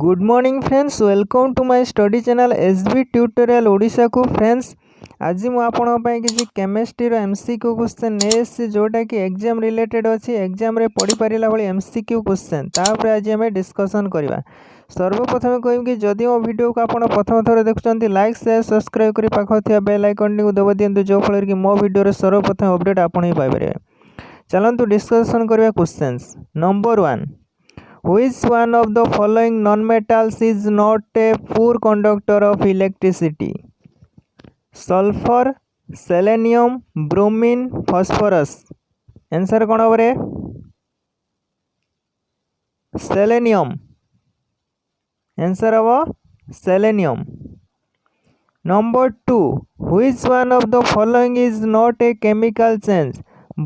Good morning friends, welcome to my study channel SB tutorial Odisha को। Friends आज मु आपन पई किसी केमिस्ट्री रो एमसीक्यू क्वेश्चन ने जोटा कि एग्जाम रिलेटेड अछि। एग्जाम रे पढ़ी परिला भली एमसीक्यू क्वेश्चन तापर आज हम डिस्कशन करबा। सर्वप्रथम कहूँ कि जदि मो वीडियो को आपन प्रथम थर देखुचंती लाइक शेयर सब्सक्राइब करी पाखो थिया बेल आइकन को दबा दियंतु जो फल कि मो वीडियो रे सर्वप्रथम अपडेट आपन ही पाइ परिबे। चलंतु डिस्कशन करबा questions. Number 1, which one of the following non-metals is not a poor conductor of electricity? Sulfur, selenium, bromine, phosphorus. Answer कौन हो रे? Selenium. Answer हो selenium. Number 2, which one of the following is not a chemical change?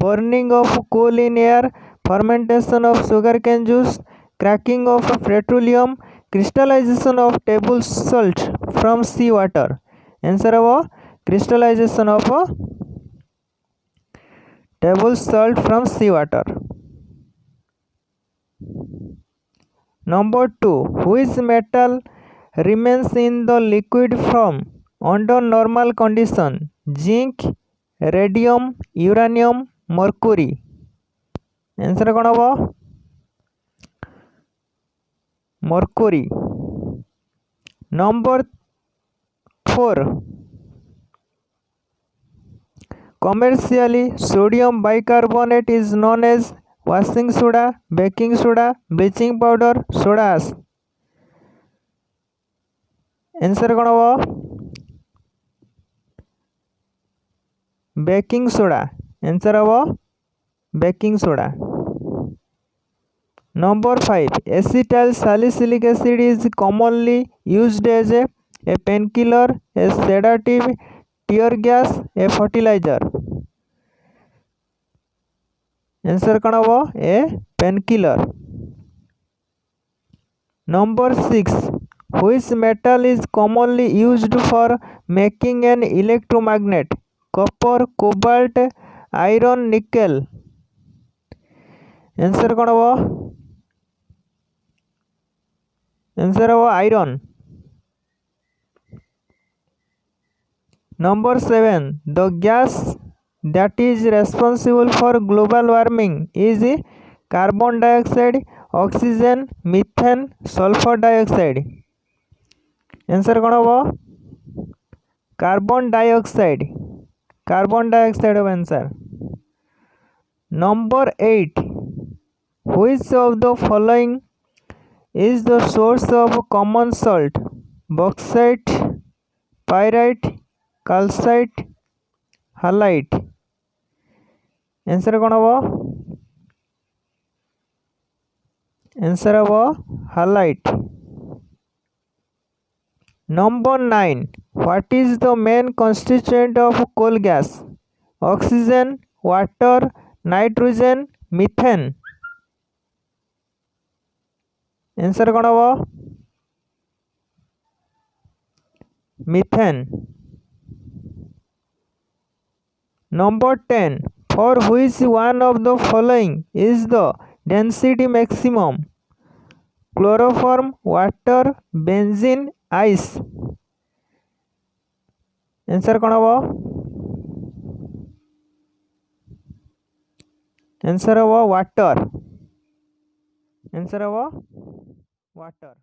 Burning of coal in air, fermentation of sugarcane juice, cracking of petroleum, crystallization of table salt from sea water. Answer हो crystallization of table salt from sea water. Number 2, which metal remains in the liquid form under normal condition? Zinc, radium, uranium, mercury. Answer कौन हो? Mercury. Number 4, commercially sodium bicarbonate is known as washing soda, baking soda, bleaching powder, soda ash. Answer कौन हो? baking soda. Answer हो baking soda. Number 5, acetyl salicylic acid is commonly used as a painkiller, a sedative, tear gas, a fertilizer. Answer कौन हो? a painkiller. Number 6, which metal is commonly used for making an electromagnet? Copper, cobalt, iron, nickel. Answer कौन हो? Answer हो iron. Number 7, the gas that is responsible for global warming is carbon dioxide, oxygen, methane, sulfur dioxide. Answer कौन हो? carbon dioxide. Carbon dioxide of answer. Number 8, which of the following is the source of common salt? Bauxite, pyrite, calcite, halite. Answer कौन हो? Answer हो halite. Number 9, what is the main constituent of coal gas? Oxygen, water, nitrogen, methane. Answer कौन हो? methane. Number 10, for which one of the following is the density maximum? Chloroform, water, benzene, ice. Answer कौन हो? Answer हो water. Answer हो water.